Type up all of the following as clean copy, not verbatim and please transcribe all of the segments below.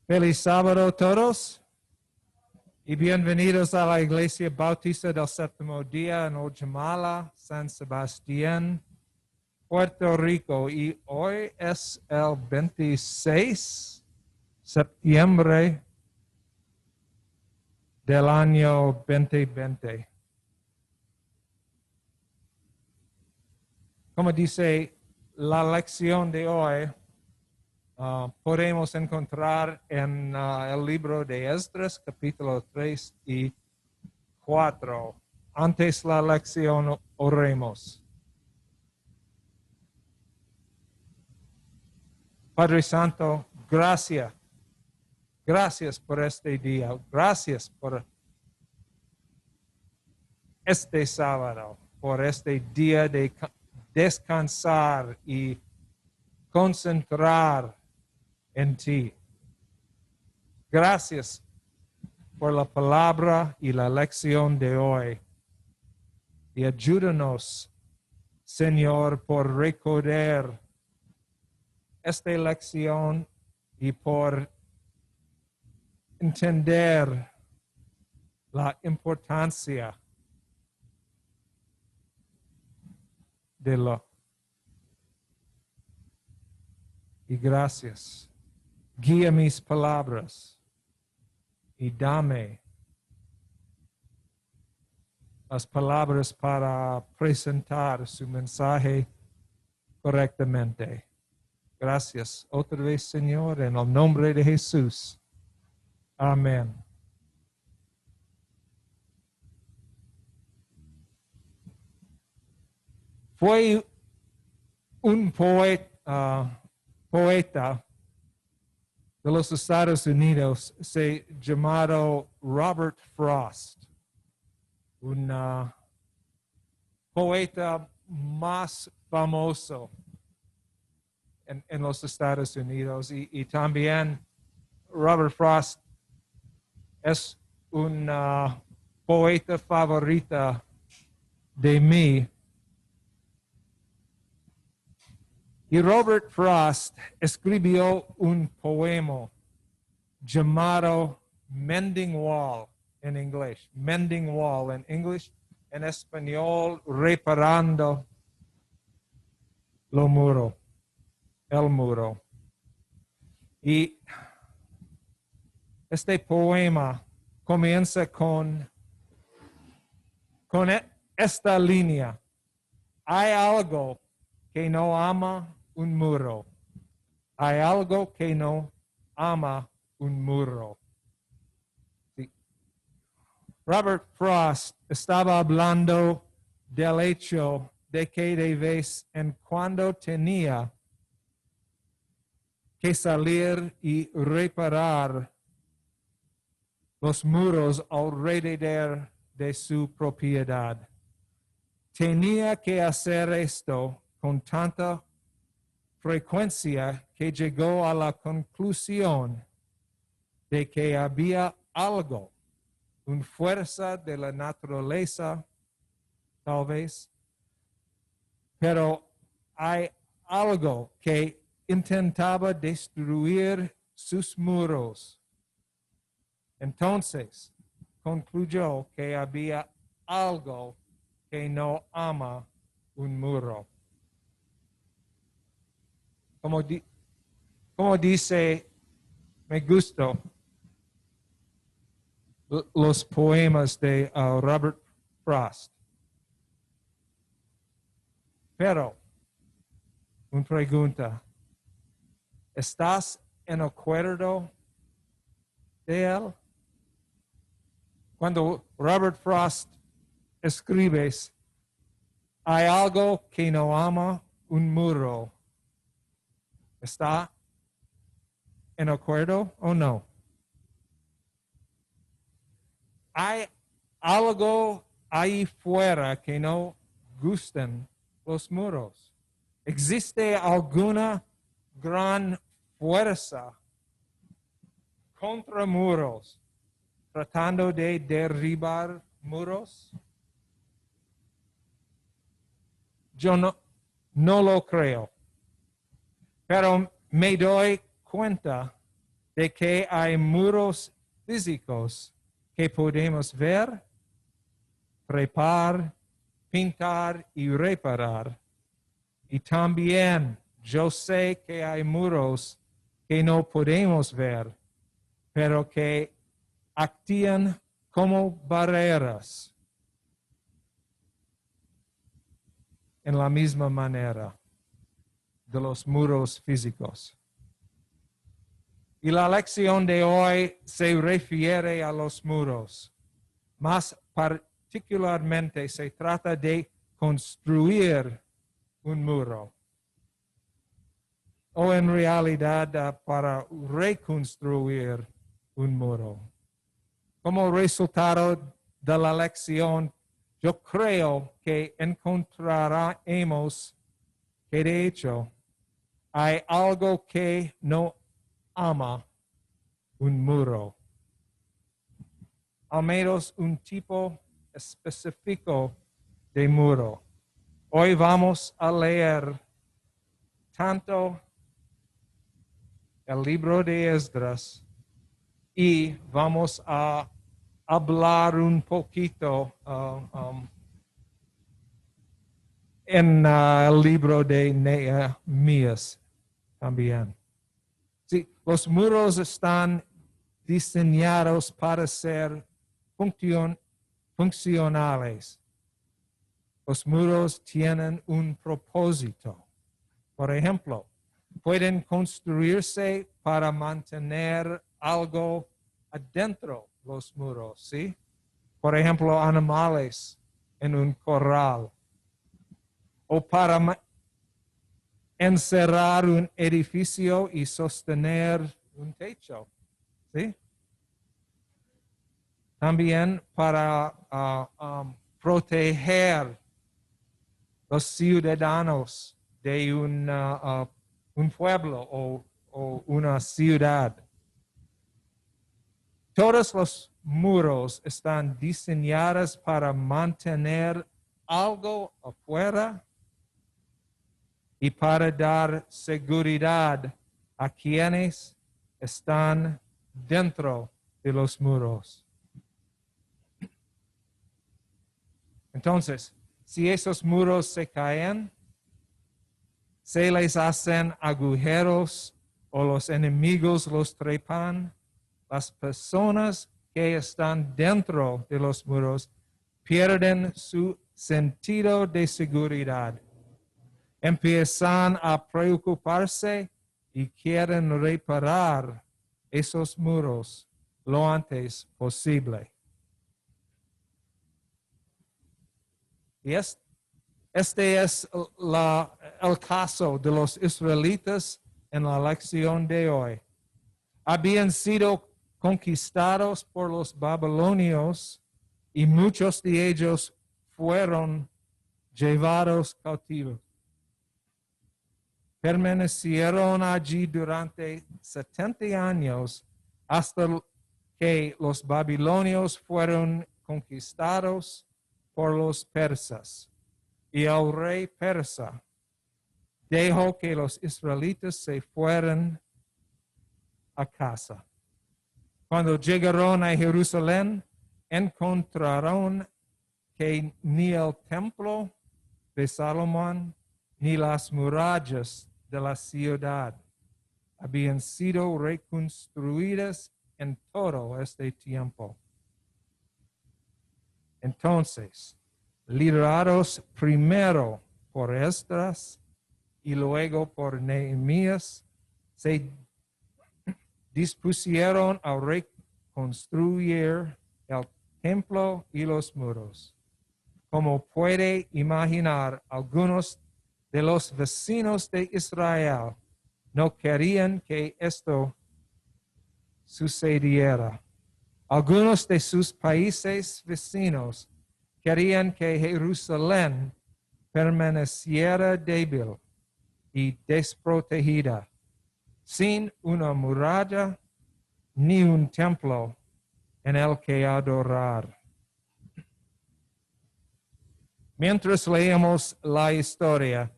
Feliz sábado a todos y bienvenidos a la Iglesia Bautista del Séptimo Día en Ojamala, San Sebastián, Puerto Rico. Y hoy es el 26 de septiembre del año 2020. Como dice la lección de hoy, podemos encontrar en el libro de Esdras, capítulo 3 y 4. Antes la lección, oremos. Padre Santo, gracias. Gracias por este día. Gracias por este sábado, por este día de descansar y concentrar en ti. Gracias por la palabra y la lección de hoy. Y ayúdanos, Señor, por recordar esta lección y por entender la importancia de lo. Y gracias. Guía mis palabras y dame las palabras para presentar su mensaje correctamente. Gracias otra vez, Señor, en el nombre de Jesús. Amén. Fue un poeta de los Estados Unidos, se llamado Robert Frost, un poeta más famoso en los Estados Unidos. Y también Robert Frost es un poeta favorita de mí. Y Robert Frost escribió un poema llamado Mending Wall en inglés. Mending Wall en inglés. En español, reparando el muro. Y este poema comienza con esta línea. Hay algo que no ama un muro. Hay algo que no ama un muro. Sí. Robert Frost estaba hablando del hecho de que de vez en cuando tenía que salir y reparar los muros alrededor de su propiedad. Tenía que hacer esto con tanta frecuencia que llegó a la conclusión de que había algo, una fuerza de la naturaleza, tal vez, pero hay algo que intentaba destruir sus muros. Entonces, concluyó que había algo que no ama un muro. Como dice, me gustó los poemas de Robert Frost. Pero, una pregunta, ¿estás en acuerdo de él? Cuando Robert Frost escribe, hay algo que no ama un muro. ¿Está en acuerdo o no? Hay algo ahí fuera que no gustan los muros. ¿Existe alguna gran fuerza contra muros, tratando de derribar muros? Yo no lo creo. Pero me doy cuenta de que hay muros físicos que podemos ver, trepar, pintar y reparar. Y también yo sé que hay muros que no podemos ver, pero que actúan como barreras en la misma manera de los muros físicos. Y la lección de hoy se refiere a los muros. Más particularmente se trata de construir un muro. O en realidad para reconstruir un muro. Como resultado de la lección, yo creo que encontraremos que de hecho hay algo que no ama un muro. Al menos un tipo específico de muro. Hoy vamos a leer tanto el libro de Esdras y vamos a hablar un poquito en el libro de Nehemías también. Sí, los muros están diseñados para ser funcionales. Los muros tienen un propósito. Por ejemplo, pueden construirse para mantener algo adentro los muros, ¿sí? Por ejemplo, animales en un corral. O para encerrar un edificio y sostener un techo, ¿sí? También para proteger los ciudadanos de un pueblo o una ciudad. Todos los muros están diseñados para mantener algo afuera y para dar seguridad a quienes están dentro de los muros. Entonces, si esos muros se caen, se les hacen agujeros o los enemigos los trepan, las personas que están dentro de los muros pierden su sentido de seguridad. Empiezan a preocuparse y quieren reparar esos muros lo antes posible. Y este es el caso de los israelitas en la lección de hoy. Habían sido conquistados por los babilonios y muchos de ellos fueron llevados cautivos. Permanecieron allí durante 70 años hasta que los babilonios fueron conquistados por los persas. Y el rey persa dejó que los israelitas se fueran a casa. Cuando llegaron a Jerusalén, encontraron que ni el templo de Salomón ni las murallas de la ciudad habían sido reconstruidas en todo este tiempo. Entonces, liderados primero por Esdras y luego por Nehemías, se dispusieron a reconstruir el templo y los muros. Como puede imaginar, algunos de los vecinos de Israel no querían que esto sucediera. Algunos de sus países vecinos querían que Jerusalén permaneciera débil y desprotegida, sin una muralla ni un templo en el que adorar. Mientras leemos la historia,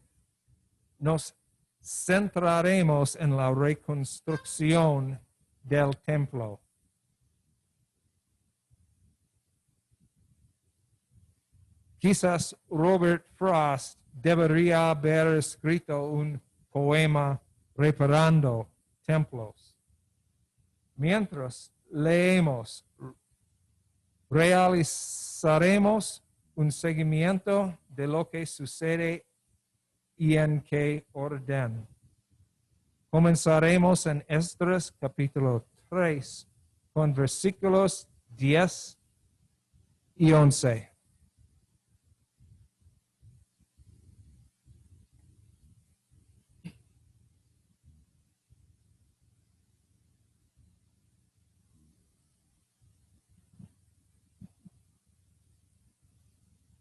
nos centraremos en la reconstrucción del templo. Quizás Robert Frost debería haber escrito un poema reparando templos. Mientras leemos, realizaremos un seguimiento de lo que sucede y en qué orden. Comenzaremos en Esdras capítulo 3 con versículos 10 y 11.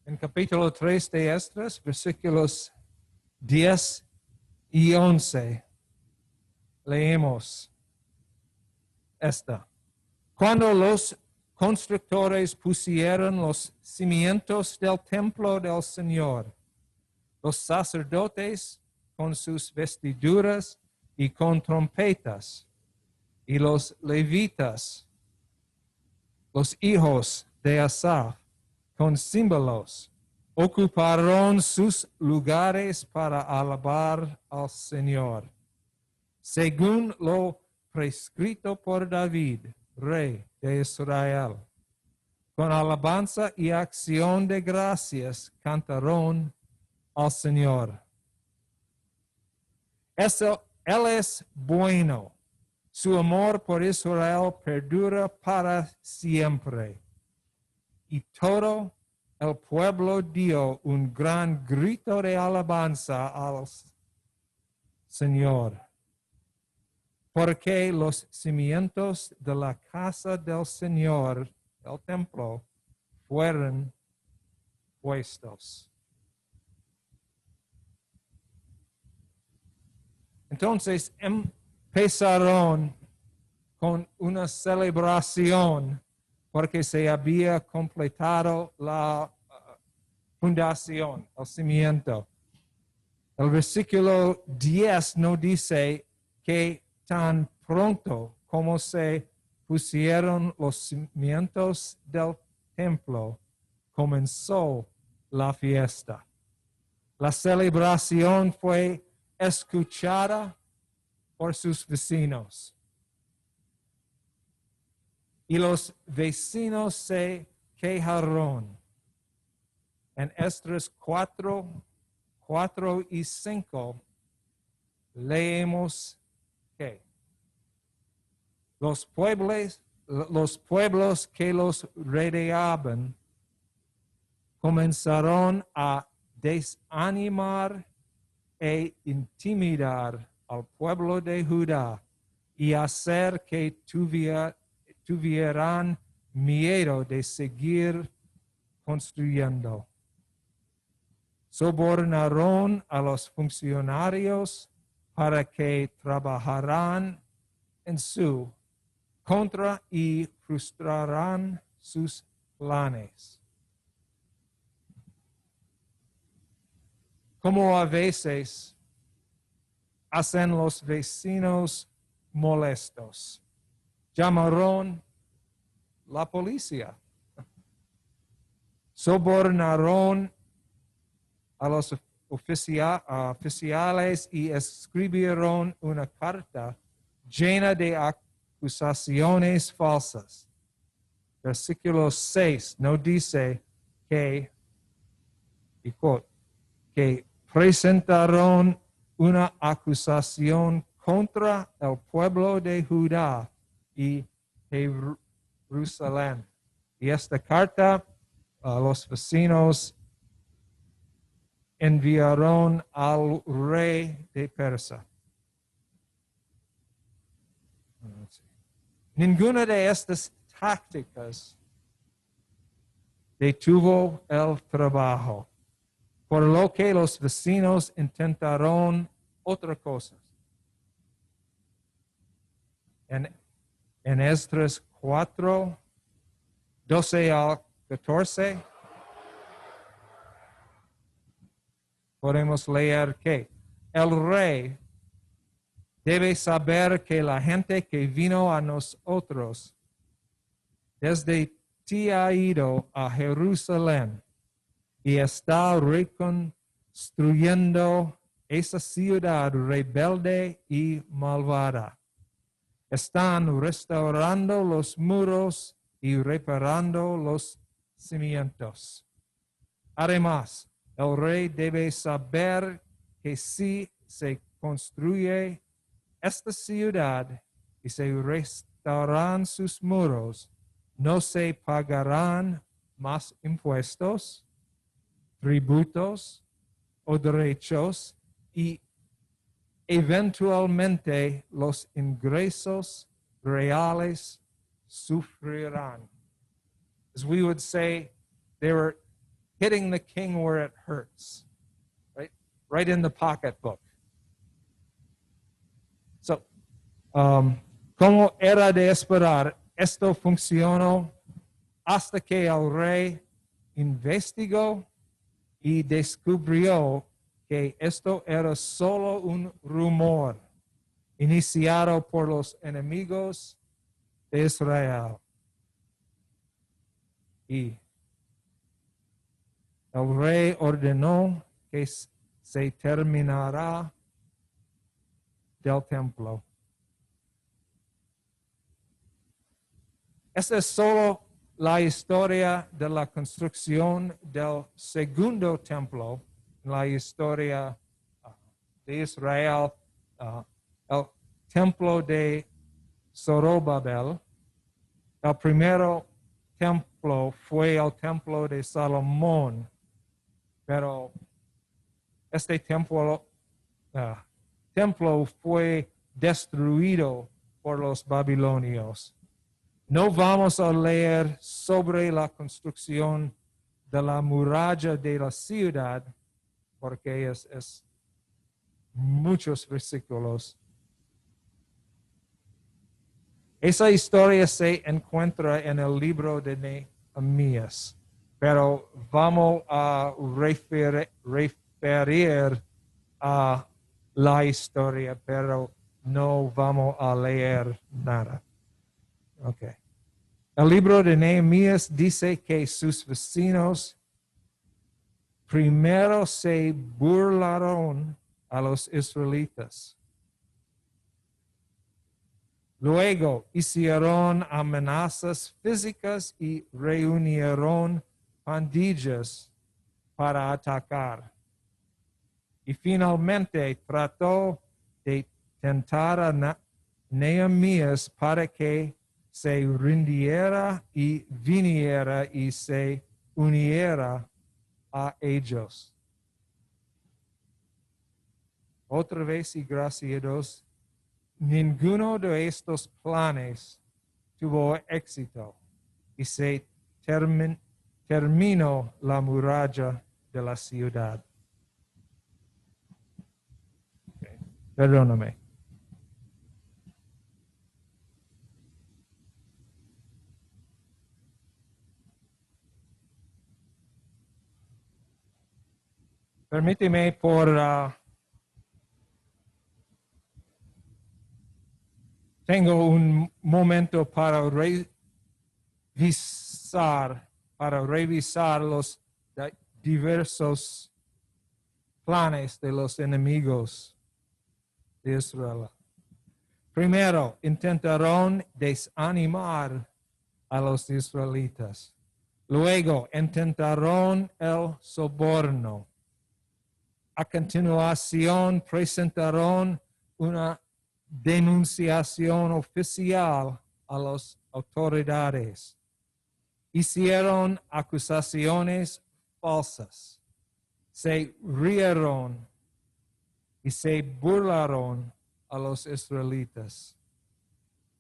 En capítulo 3 de Esdras, versículos 10 y 11, leemos esta. Cuando los constructores pusieron los cimientos del templo del Señor, los sacerdotes con sus vestiduras y con trompetas, y los levitas, los hijos de Asaf, con címbalos, ocuparon sus lugares para alabar al Señor, según lo prescrito por David, rey de Israel. Con alabanza y acción de gracias cantaron al Señor. Él es bueno. Su amor por Israel perdura para siempre. Y todo el pueblo dio un gran grito de alabanza al Señor, porque los cimientos de la casa del Señor, del templo, fueron puestos. Entonces empezaron con una celebración porque se había completado la fundación, el cimiento. El versículo 10 no dice que tan pronto como se pusieron los cimientos del templo, comenzó la fiesta. La celebración fue escuchada por sus vecinos. Y los vecinos se quejaron. En Esdras 4 y 5 leemos que los pueblos que los rodeaban comenzaron a desanimar e intimidar al pueblo de Judá y hacer que tuvieran miedo de seguir construyendo. Sobornaron a los funcionarios para que trabajaran en su contra y frustraran sus planes. Como a veces hacen los vecinos molestos, llamaron la policía. Sobornaron a los oficiales y escribieron una carta llena de acusaciones falsas. Versículo 6 no dice que presentaron una acusación contra el pueblo de Judá y Jerusalén. Y esta carta los vecinos enviaron al rey de Persia. Ninguna de estas tácticas detuvo el trabajo, por lo que los vecinos intentaron otra cosa. En Esdras 4, 12 al 14, podemos leer que el rey debe saber que la gente que vino a nosotros desde ti ha ido a Jerusalén y está reconstruyendo esa ciudad rebelde y malvada. Están restaurando los muros y reparando los cimientos. Además, el rey debe saber que si se construye esta ciudad y se restauran sus muros, no se pagarán más impuestos, tributos o derechos y eventualmente los ingresos reales sufrirán. As we would say, they were hitting the king where it hurts, right in the pocketbook. So, como era de esperar, esto funcionó hasta que el rey investigó y descubrió que esto era solo un rumor iniciado por los enemigos de Israel. Y el rey ordenó que se terminara del templo. Esta es solo la historia de la construcción del segundo templo, la historia de Israel, el templo de Zorobabel. El primer templo fue el templo de Salomón, pero este templo fue destruido por los babilonios. No vamos a leer sobre la construcción de la muralla de la ciudad, porque es muchos versículos. Esa historia se encuentra en el libro de Nehemías, pero vamos a referir a la historia, pero no vamos a leer nada. Okay. El libro de Nehemías dice que sus vecinos primero se burlaron a los israelitas. Luego hicieron amenazas físicas y reunieron pandillas para atacar. Y finalmente trató de tentar a Nehemías para que se rindiera y viniera y se uniera a ellos. Otra vez y gracias a Dios, ninguno de estos planes tuvo éxito y se terminó la muralla de la ciudad. Okay. Perdóname. Permíteme tengo un momento para revisar los diversos planes de los enemigos de Israel. Primero, intentaron desanimar a los israelitas. Luego, intentaron el soborno. A continuación, presentaron una denunciación oficial a las autoridades. Hicieron acusaciones falsas. Se rieron y se burlaron a los israelitas.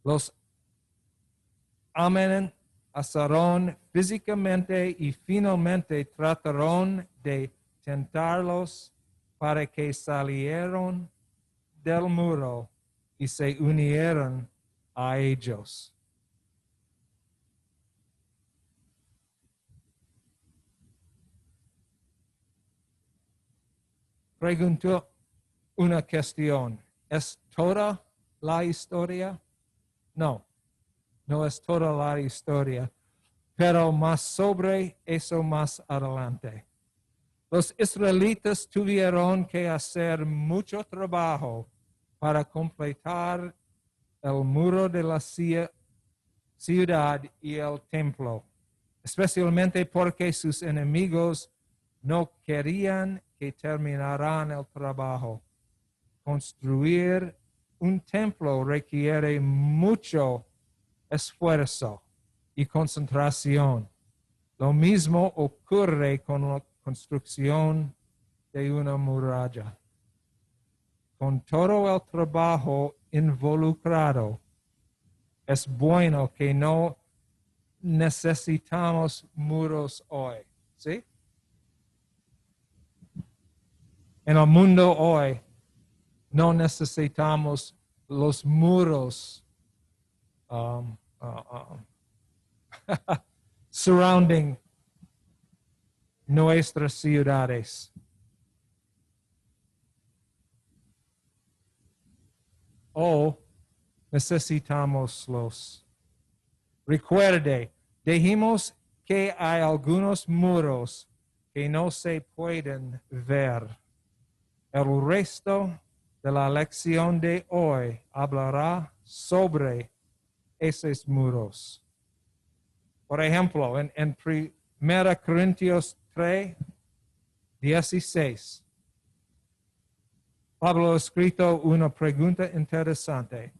Los amenazaron físicamente y finalmente trataron de tentarlos para que salieran del muro y se unieran a ellos. Preguntó una cuestión. ¿Es toda la historia? No, no es toda la historia, pero más sobre eso más adelante. Los israelitas tuvieron que hacer mucho trabajo para completar el muro de la ciudad y el templo, especialmente porque sus enemigos no querían que terminaran el trabajo. Construir un templo requiere mucho esfuerzo y concentración. Lo mismo ocurre con la construcción de una muralla. Con todo el trabajo involucrado, es bueno que no necesitamos muros hoy, ¿sí? En el mundo hoy no necesitamos los muros surrounding nuestras ciudades. O necesitamos. Recuerde, dijimos que hay algunos muros que no se pueden ver. El resto de la lección de hoy hablará sobre esos muros. Por ejemplo, en 1 Corintios 3, 16, Pablo ha escrito una pregunta interesante.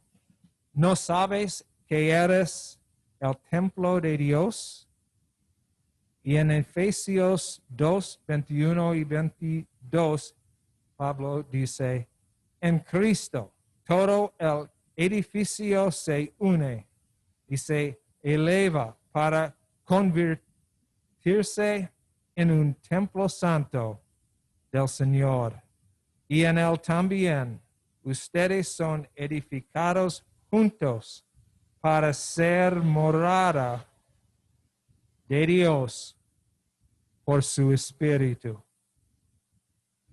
¿No sabes que eres el templo de Dios? Y en Efesios 2, 21 y 22, Pablo dice, en Cristo todo el edificio se une y se eleva para convertirse en un templo santo del Señor. Y en él también ustedes son edificados juntos para ser morada de Dios por su Espíritu.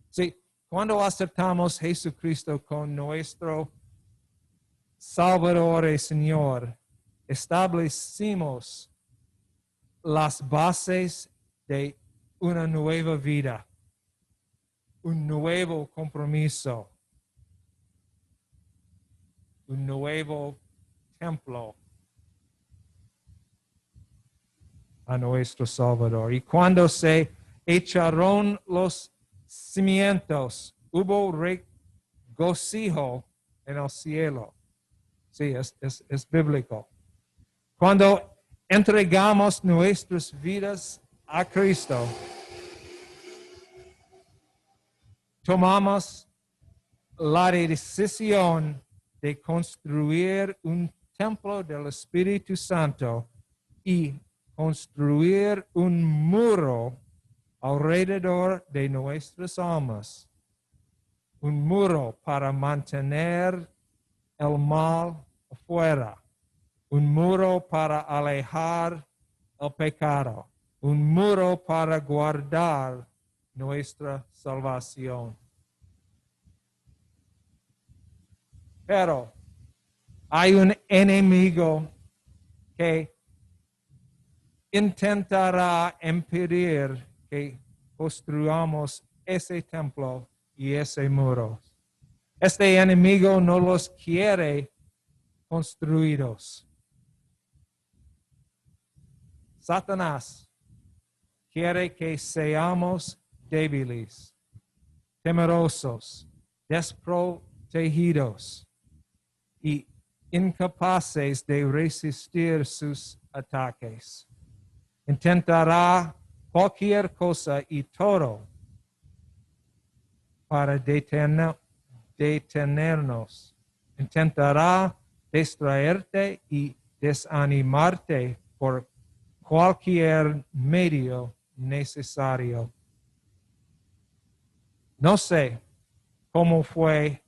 Sí, cuando aceptamos a Jesucristo con nuestro Salvador y Señor, establecimos las bases de una nueva vida, un nuevo compromiso, un nuevo templo a nuestro Salvador. Y cuando se echaron los cimientos, hubo regocijo en el cielo. Sí, es bíblico. Cuando entregamos nuestras vidas a Cristo, tomamos la decisión de construir un templo del Espíritu Santo y construir un muro alrededor de nuestras almas. Un muro para mantener el mal afuera. Un muro para alejar el pecado. Un muro para guardar nuestra salvación. Pero hay un enemigo que intentará impedir que construyamos ese templo y ese muro. Este enemigo no los quiere construidos. Satanás quiere que seamos débiles, temerosos, desprotegidos y incapaces de resistir sus ataques. Intentará cualquier cosa y todo para detenernos. Intentará distraerte y desanimarte por cualquier medio necesario. No sé cómo fue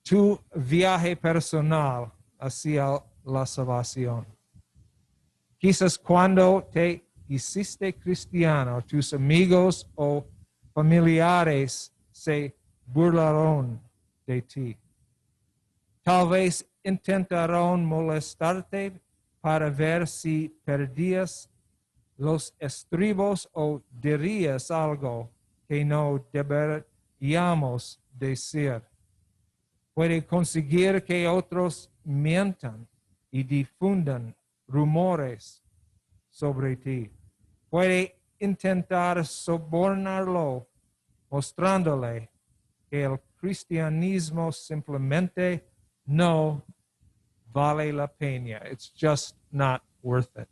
tu viaje personal hacia la salvación. Quizás cuando te hiciste cristiano, tus amigos o familiares se burlaron de ti. Tal vez intentaron molestarte para ver si perdías los estribos o dirías algo que no deberíamos decir. Puede conseguir que otros mientan y difundan rumores sobre ti. Puede intentar sobornarlo, mostrándole que el cristianismo simplemente no vale la pena. It's just not worth it.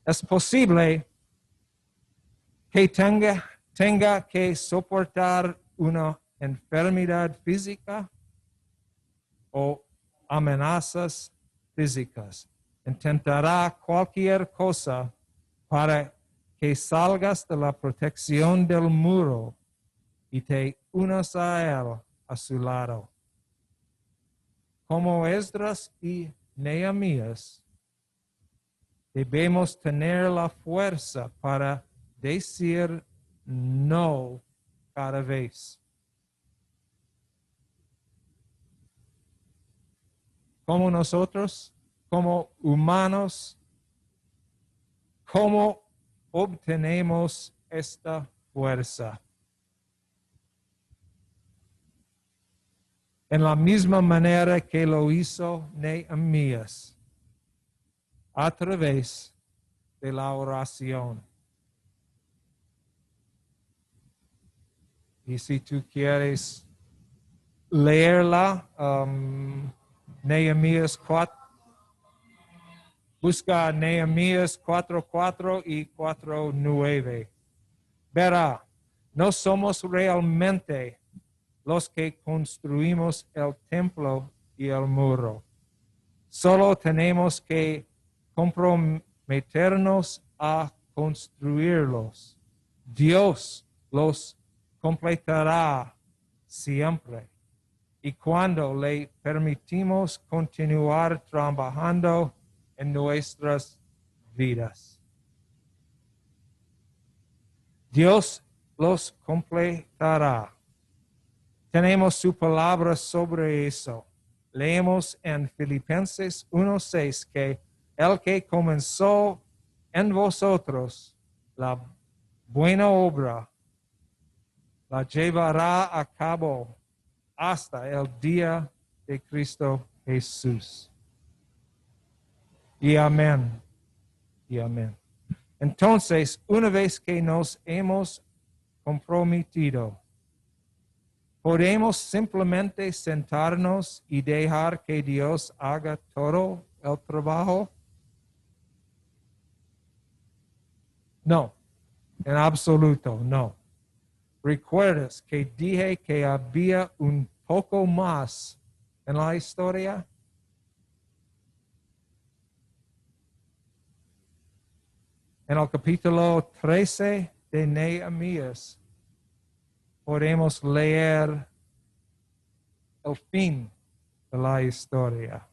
Es posible que tenga que soportar una enfermedad física o amenazas físicas. Intentará cualquier cosa para que salgas de la protección del muro y te unas a él a su lado. Como Esdras y Nehemías, debemos tener la fuerza para decir no cada vez. Como nosotros, como humanos, ¿cómo obtenemos esta fuerza? En la misma manera que lo hizo Nehemías, a través de la oración. Y si tú quieres leerla, Nehemías 4, busca Nehemías 4:4 y 4:9. Verá, no somos realmente los que construimos el templo y el muro. Solo tenemos que comprometernos a construirlos. Dios los completará siempre. Y cuando le permitimos continuar trabajando en nuestras vidas, Dios los completará. Tenemos su palabra sobre eso. Leemos en Filipenses 1:6 que el que comenzó en vosotros la buena obra la llevará a cabo hasta el día de Cristo Jesús. Y amén. Y amén. Entonces, una vez que nos hemos comprometido, ¿podemos simplemente sentarnos y dejar que Dios haga todo el trabajo? No, en absoluto, no. ¿Recuerdas que dije que había un poco más en la historia? En el capítulo 13 de Nehemías podemos leer el fin de la historia.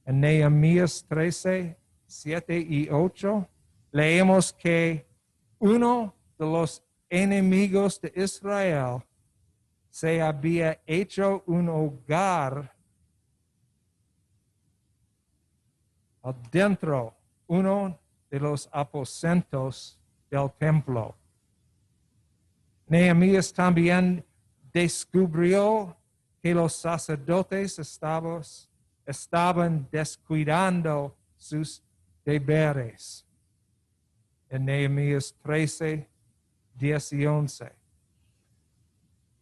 En Nehemías 13, 7 y 8 leemos que uno de los enemigos de Israel se había hecho un hogar adentro, uno de los aposentos del templo. Nehemías también descubrió que los sacerdotes estaban descuidando sus deberes. En Nehemías 13, 10 y 11.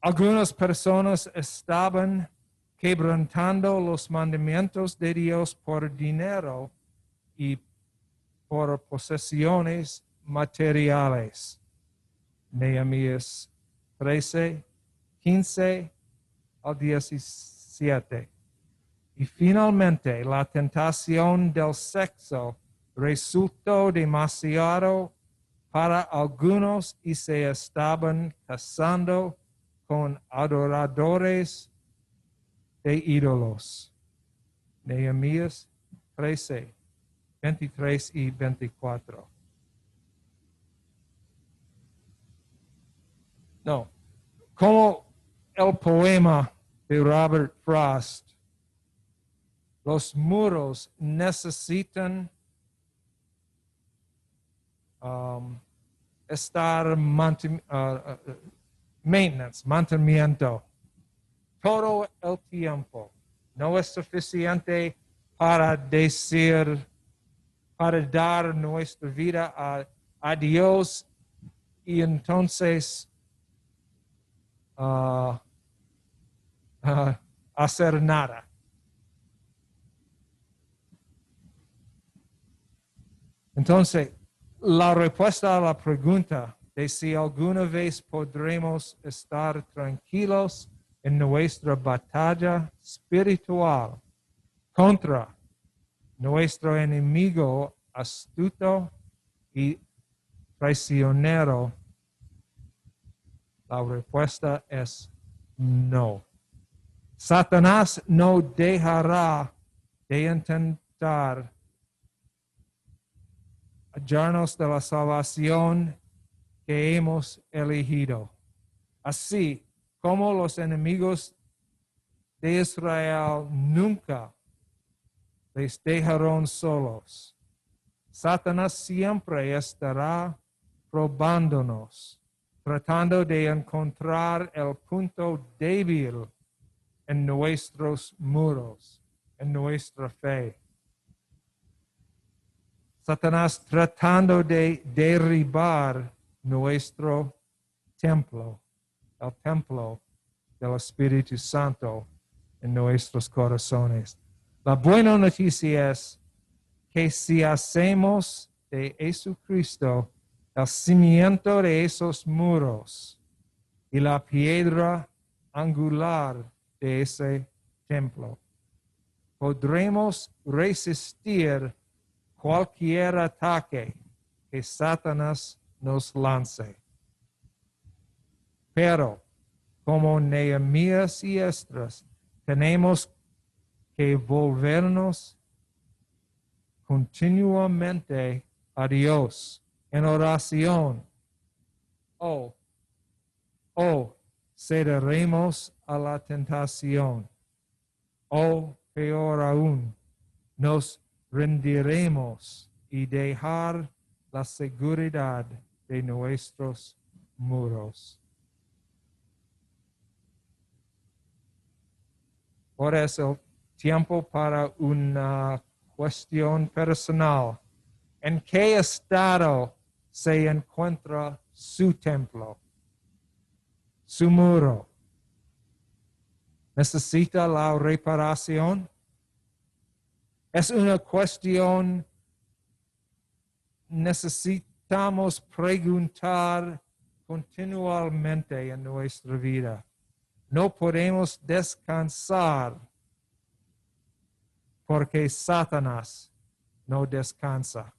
Algunas personas estaban quebrantando los mandamientos de Dios por dinero y por posesiones materiales. Nehemías 13, 15 al 17. Y finalmente, la tentación del sexo resultó demasiado para algunos y se estaban casando con adoradores de ídolos. Nehemías 13, 23 y 24. No, como el poema de Robert Frost Los muros necesitan estar mantenimiento todo el tiempo. No es suficiente para decir, para dar nuestra vida a Dios y entonces hacer nada. Entonces, la respuesta a la pregunta de si alguna vez podremos estar tranquilos en nuestra batalla espiritual contra nuestro enemigo astuto y traicionero, la respuesta es no. Satanás no dejará de intentar hallarnos de la salvación que hemos elegido. Así como los enemigos de Israel nunca les dejaron solos. Satanás siempre estará probándonos, tratando de encontrar el punto débil en nuestros muros, en nuestra fe. Satanás tratando de derribar nuestro templo, el templo del Espíritu Santo en nuestros corazones. La buena noticia es que si hacemos de Jesucristo el cimiento de esos muros y la piedra angular de ese templo, podremos resistir cualquier ataque que Satanás nos lance. Pero, como Nehemías y Esdras, tenemos que volvernos continuamente a Dios en oración. O cederemos a la tentación. O peor aún, nos rendiremos y dejar la seguridad de nuestros muros. Ahora es el tiempo para una cuestión personal. ¿En qué estado se encuentra su templo, su muro? ¿Necesita la reparación? Es una cuestión, necesitamos preguntar continuamente en nuestra vida. No podemos descansar porque Satanás no descansa.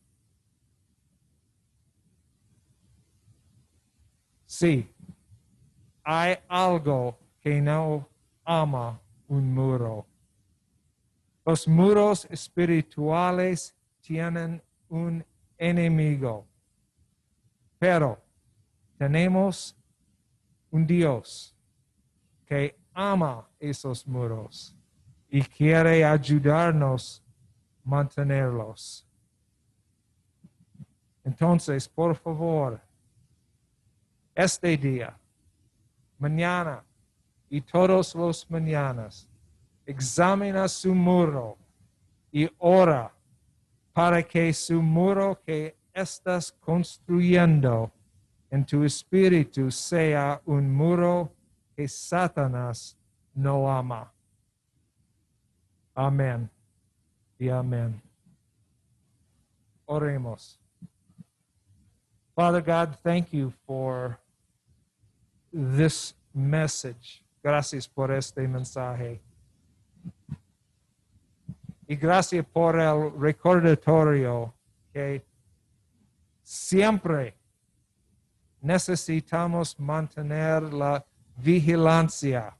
Sí, hay algo que no ama un muro. Los muros espirituales tienen un enemigo, pero tenemos un Dios que ama esos muros y quiere ayudarnos a mantenerlos. Entonces, por favor, este día, mañana y todos los mañanas, examina su muro y ora para que su muro que estás construyendo en tu espíritu sea un muro que Satanás no ama. Amén y amén. Oremos. Father God, thank you for this message. Gracias por este mensaje. Y gracias por el recordatorio que siempre necesitamos mantener la vigilancia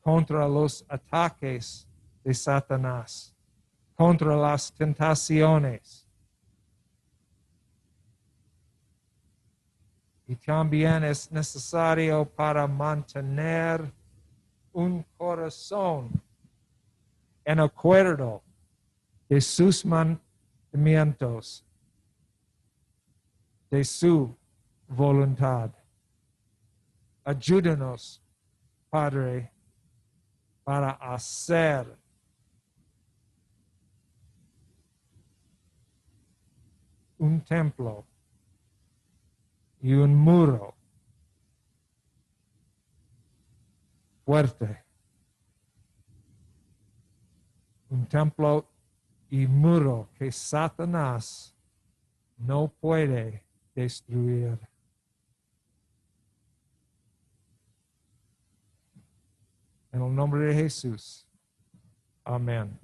contra los ataques de Satanás, contra las tentaciones. Y también es necesario para mantener un corazón en acuerdo de sus mandamientos, de su voluntad. Ayúdanos, Padre, para hacer un templo y un muro fuerte. Un templo y muro que Satanás no puede destruir. En el nombre de Jesús. Amén.